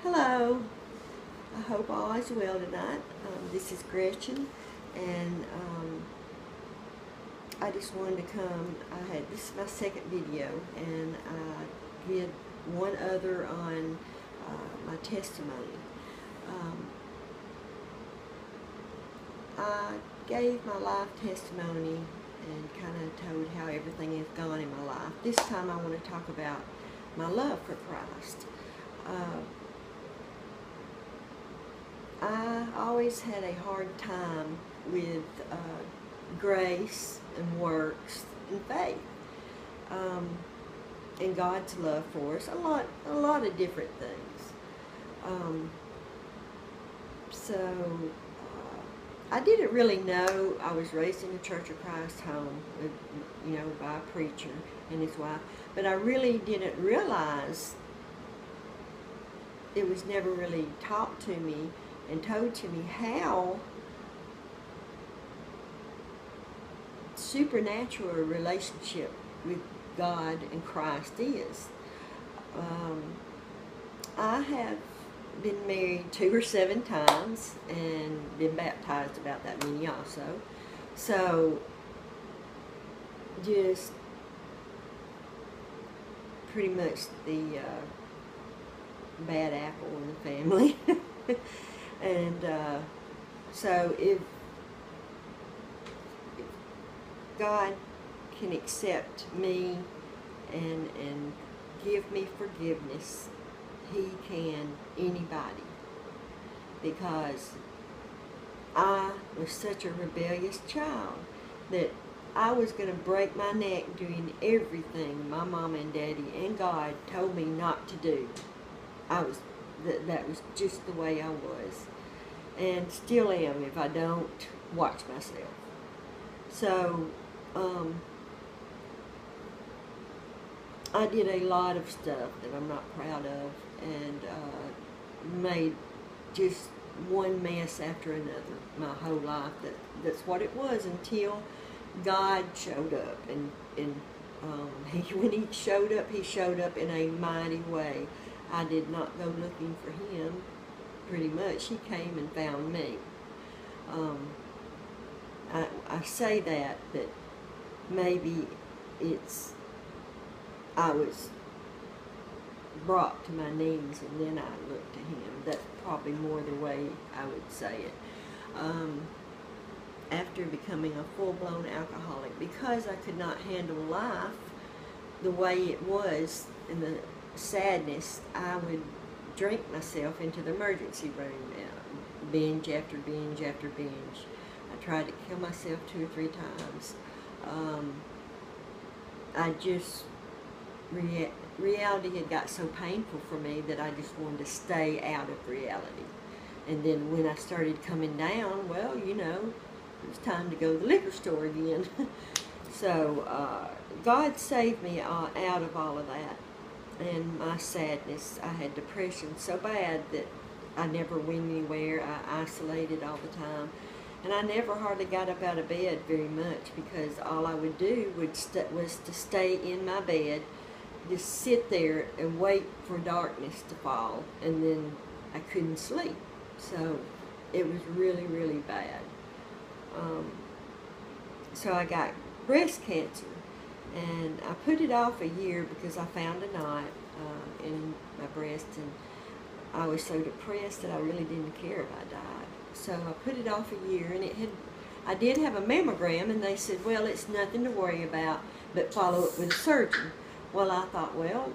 Hello, I hope all is well tonight. This is Gretchen, and I just wanted to come. This is my second video, and I did one other on my testimony. I gave my life testimony and kind of told how everything has gone in my life. This time I want to talk about my love for Christ. I always had a hard time with grace and works and faith, and God's love for us. A lot of different things. I didn't really know. I was raised in a Church of Christ home, by a preacher and his wife, but I really didn't realize. It was never really taught to me and told to me how supernatural a relationship with God and Christ is. I have been married 2 or 7 times and been baptized about that many also. So just pretty much the bad apple in the family. And so if God can accept me and give me forgiveness, He can anybody. Because I was such a rebellious child that I was going to break my neck doing everything my mom and daddy and God told me not to do. That was just the way I was, and still am if I don't watch myself. So I did a lot of stuff that I'm not proud of, and made just one mess after another my whole life. That's what it was until God showed up, and when He showed up in a mighty way. I did not go looking for Him, pretty much. He came and found me. I say that maybe I was brought to my knees and then I looked to Him. That's probably more the way I would say it. After becoming a full-blown alcoholic, because I could not handle life the way it was in the sadness, I would drink myself into the emergency room, binge after binge after binge. I tried to kill myself 2 or 3 times. Reality had got so painful for me that I just wanted to stay out of reality. And then when I started coming down, well, it was time to go to the liquor store again. So God saved me out of all of that. And my sadness, I had depression so bad that I never went anywhere. I isolated all the time. And I never hardly got up out of bed very much, because all I would do was to stay in my bed, just sit there and wait for darkness to fall, and then I couldn't sleep. So it was really, really bad. So I got breast cancer. And I put it off a year because I found a knot in my breast, and I was so depressed that I really didn't care if I died. So I put it off a year, and I did have a mammogram, and they said, well, it's nothing to worry about, but follow it with a surgeon. Well, I thought, well,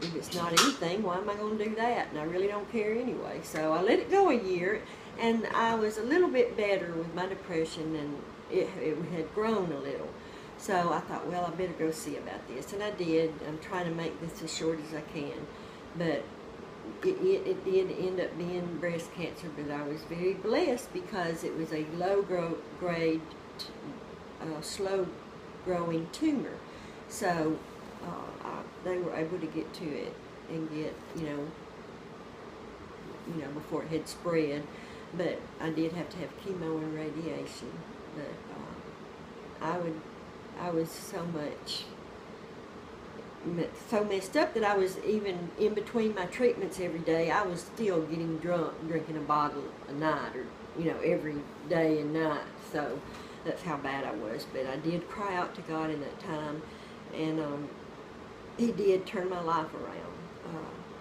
if it's not anything, why am I going to do that? And I really don't care anyway. So I let it go a year, and I was a little bit better with my depression, and it had grown a little. So I thought, well, I better go see about this. And I did. I'm trying to make this as short as I can. But it did end up being breast cancer, but I was very blessed because it was a low-grade, slow-growing tumor. So they were able to get to it and get, before it had spread. But I did have to have chemo and radiation. But I was so much so messed up that I was, even in between my treatments every day, I was still getting drunk, drinking a bottle a night, or every day and night. So that's how bad I was. But I did cry out to God in that time, and He did turn my life around.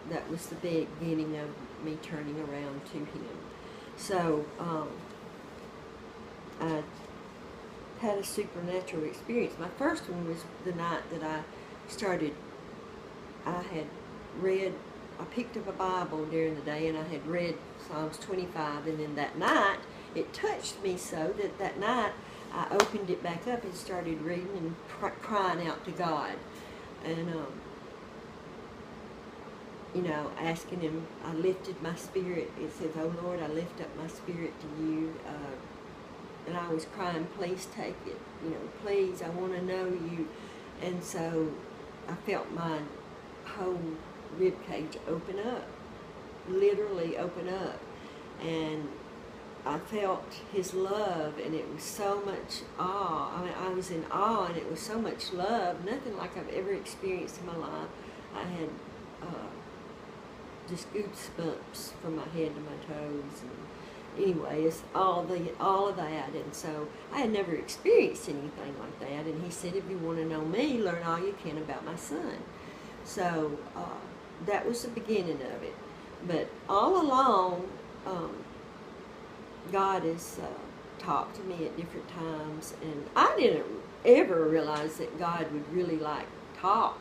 That was the beginning of me turning around to Him. So I had a supernatural experience. My first one was the night that I picked up a Bible during the day, and I had read Psalms 25, and then that night, it touched me so that night I opened it back up and started reading and crying out to God. And, asking Him, I lifted my spirit. It says, "Oh Lord, I lift up my spirit to You." And I was crying, "Please take it. Please, I want to know You." And so I felt my whole rib cage open up, literally open up. And I felt His love, and it was so much awe. I mean, I was in awe, and it was so much love, nothing like I've ever experienced in my life. I had just goosebumps from my head to my toes. And anyway, it's all of that. And so I had never experienced anything like that. And He said, "If you want to know Me, learn all you can about My Son." So that was the beginning of it. But all along, God has talked to me at different times, and I didn't ever realize that God would really talk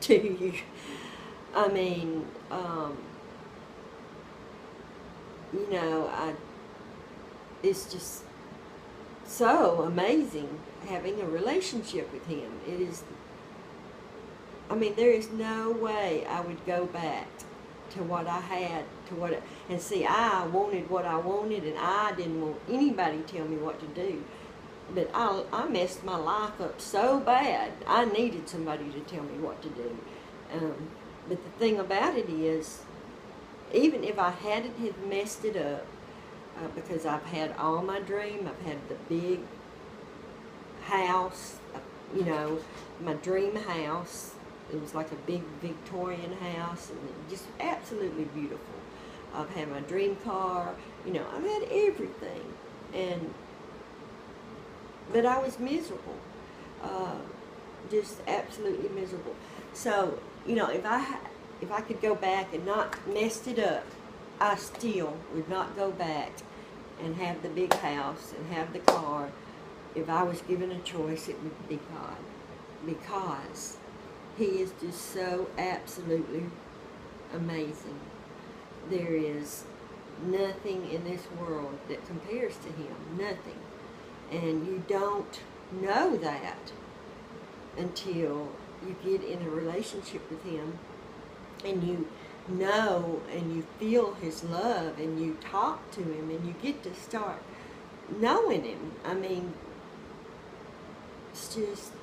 to you. I mean, it's just so amazing having a relationship with Him. It is, there is no way I would go back to what I had, and see, I wanted what I wanted, and I didn't want anybody to tell me what to do. But I messed my life up so bad, I needed somebody to tell me what to do. But the thing about it is, even if I hadn't have messed it up, because I've had all my dream, I've had the big house, my dream house. It was like a big Victorian house, and just absolutely beautiful. I've had my dream car, I've had everything, but I was miserable, just absolutely miserable. So, if I could go back and not messed it up, I still would not go back and have the big house and have the car. If I was given a choice, it would be God, because He is just so absolutely amazing. There is nothing in this world that compares to Him, nothing. And you don't know that until you get in a relationship with Him, and you know and you feel His love, and you talk to Him, and you get to start knowing Him. It's just,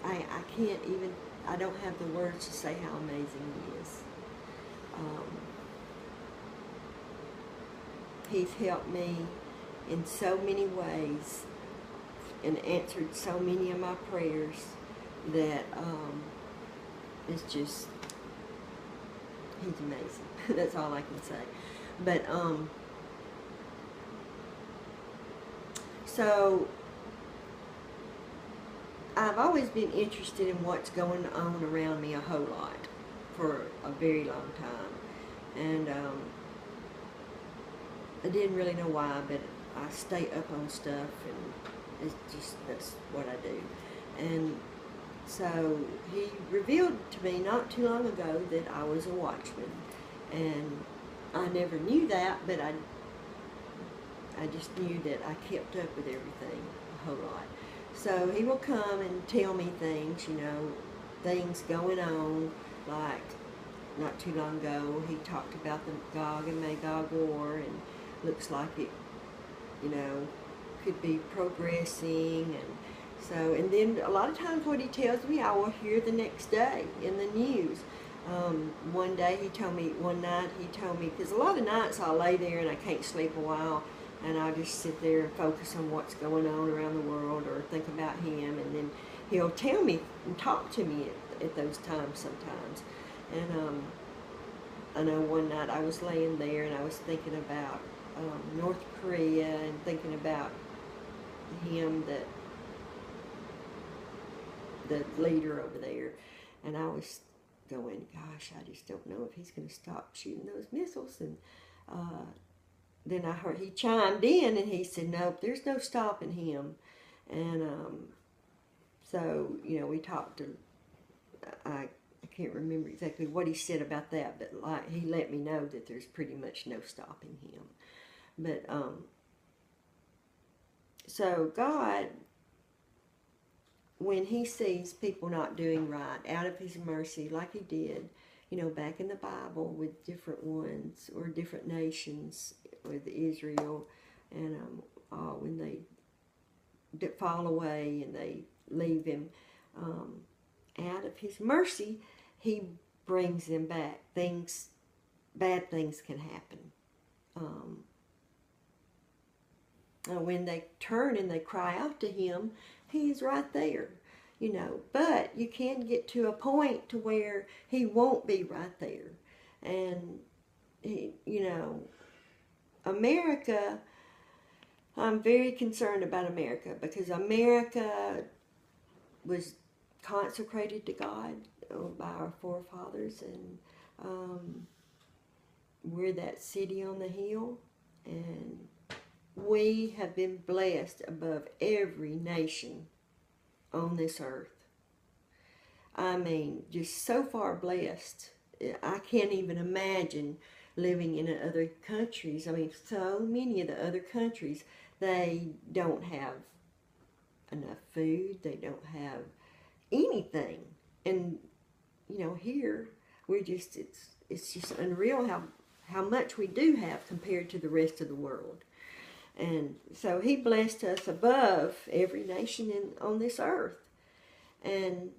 I can't even, I don't have the words to say how amazing He is. He's helped me in so many ways and answered so many of my prayers that it's just, He's amazing. That's all I can say. But so I've always been interested in what's going on around me a whole lot for a very long time, and I didn't really know why, but I stay up on stuff, and it's just, that's what I do. And so He revealed to me not too long ago that I was a watchman, and I never knew that, but I just knew that I kept up with everything a whole lot. So He will come and tell me things, things going on, like not too long ago He talked about the Gog and Magog war, and looks like it, could be progressing, and then a lot of times what He tells me, I will hear the next day in the news. One night He told me, because a lot of nights I'll lay there and I can't sleep a while, and I'll just sit there and focus on what's going on around the world, or think about Him, and then he'll tell me and talk to me at those times sometimes. And I know one night I was laying there and I was thinking about North Korea and thinking about him, the leader over there, and I was going, gosh, I just don't know if he's going to stop shooting those missiles. And then I heard he chimed in and he said, nope, there's no stopping him. And so, we talked to, I can't remember exactly what he said about that, but like he let me know that there's pretty much no stopping him. But so God, when he sees people not doing right, out of his mercy, like he did, back in the Bible with different ones or different nations, with Israel, and when they fall away and they leave him, out of his mercy, he brings them back. Bad things can happen. When they turn and they cry out to him, he's right there, But you can get to a point to where he won't be right there. And, America, I'm very concerned about America because America was consecrated to God by our forefathers, and we're that city on the hill, and we have been blessed above every nation on this earth. I mean, just so far blessed. I can't even imagine living in other countries. I mean, so many of the other countries, they don't have enough food. They don't have anything. And, here, it's just unreal how much we do have compared to the rest of the world. And so he blessed us above every nation on this earth. And,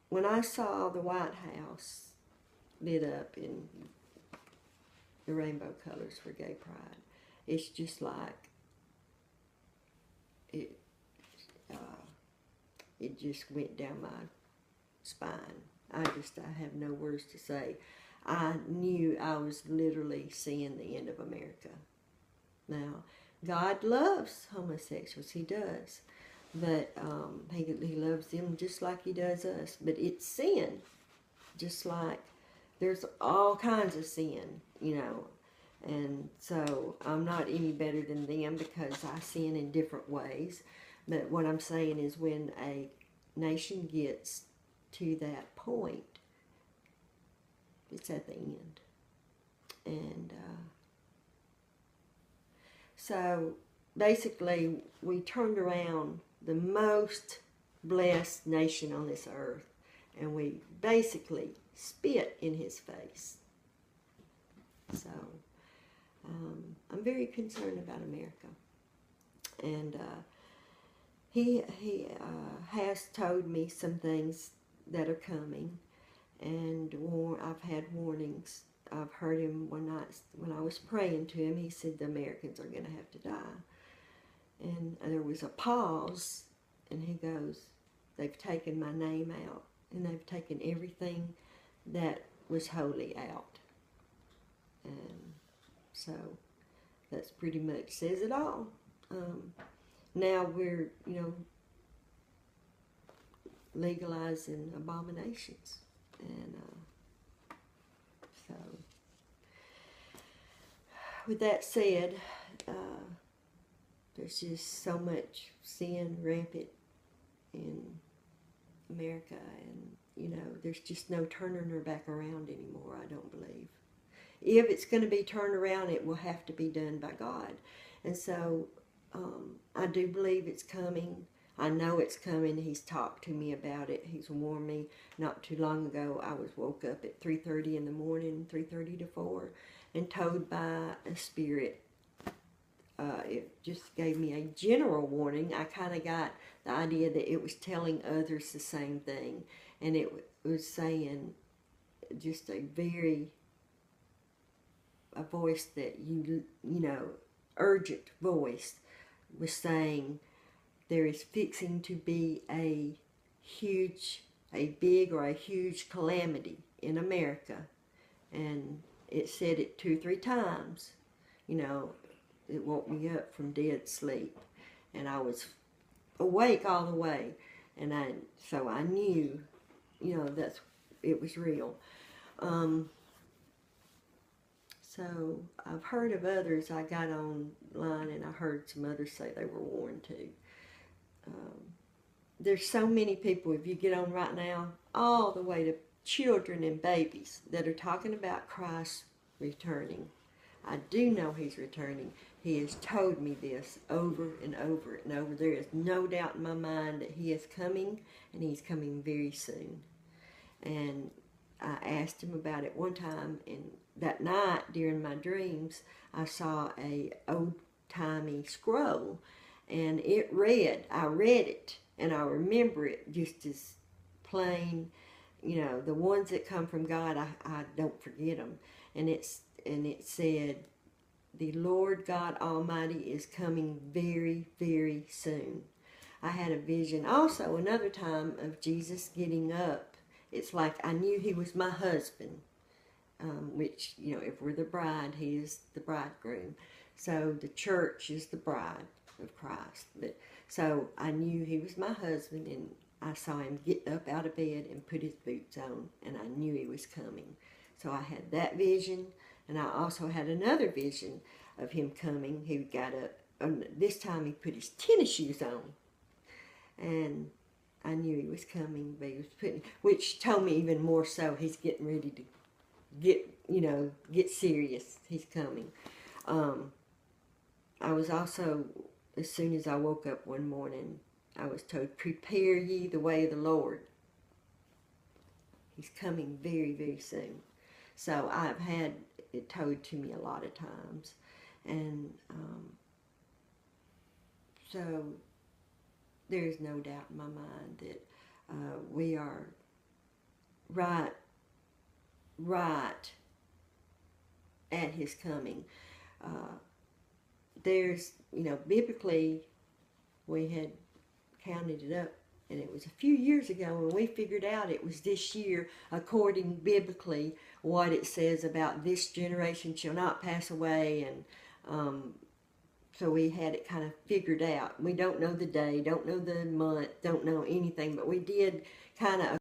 when I saw the White House lit up in the rainbow colors for Gay Pride, it's just like it just went down my spine. I have no words to say. I knew I was literally seeing the end of America. Now, God loves homosexuals. He does. But he loves them just like he does us. But it's sin. Just like there's all kinds of sin, And so I'm not any better than them because I sin in different ways. But what I'm saying is when a nation gets to that point, it's at the end. And so basically we turned around the most blessed nation on this earth, and we basically spit in his face. So I'm very concerned about America. And he has told me some things that are coming. And I've had warnings. I've heard him one night when I was praying to him. He said the Americans are going to have to die. And there was a pause, and he goes, they've taken my name out, and they've taken everything that was holy out. And so that's pretty much says it all. Now we're, legalizing abominations. And so, with that said, there's just so much sin rampant in America, and there's just no turning her back around anymore, I don't believe. If it's going to be turned around, it will have to be done by God. And so I do believe it's coming. I know it's coming. He's talked to me about it. He's warned me. Not too long ago, I was woke up at 3:30 in the morning, 3:30 to 4, and told by a spirit. It just gave me a general warning. I kind of got the idea that it was telling others the same thing. And it was saying just a voice that urgent voice was saying there is fixing to be a big or a huge calamity in America. And it said it 2 or 3 times. You know, it woke me up from dead sleep. And I was awake all the way. And so I knew, it was real. So I've heard of others. I got online and I heard some others say they were warned too. There's so many people, if you get on right now, all the way to children and babies that are talking about Christ returning. I do know He's returning. He has told me this over and over and over. There is no doubt in my mind that He is coming, and He's coming very soon. And I asked Him about it one time, and that night during my dreams, I saw a old-timey scroll, and I read it, and I remember it just as plain. The ones that come from God, I don't forget them. And it said, the Lord God Almighty is coming very, very soon. I had a vision also another time of Jesus getting up. It's like I knew He was my husband, which, if we're the bride, He is the bridegroom. So the church is the bride of Christ. So I knew He was my husband, and I saw Him get up out of bed and put His boots on, and I knew He was coming. So I had that vision, and I also had another vision of Him coming. He got up, and this time He put His tennis shoes on, and I knew He was coming, but He was which told me even more so He's getting ready to get serious. He's coming. I was also, as soon as I woke up one morning, I was told, prepare ye the way of the Lord. He's coming very, very soon. So I've had it told to me a lot of times. And so there's no doubt in my mind that we are right at His coming. There's, biblically, we had counted it up, and it was a few years ago when we figured out it was this year, according biblically, what it says about this generation shall not pass away, and so we had it kind of figured out. We don't know the day, don't know the month, don't know anything, but we did kind of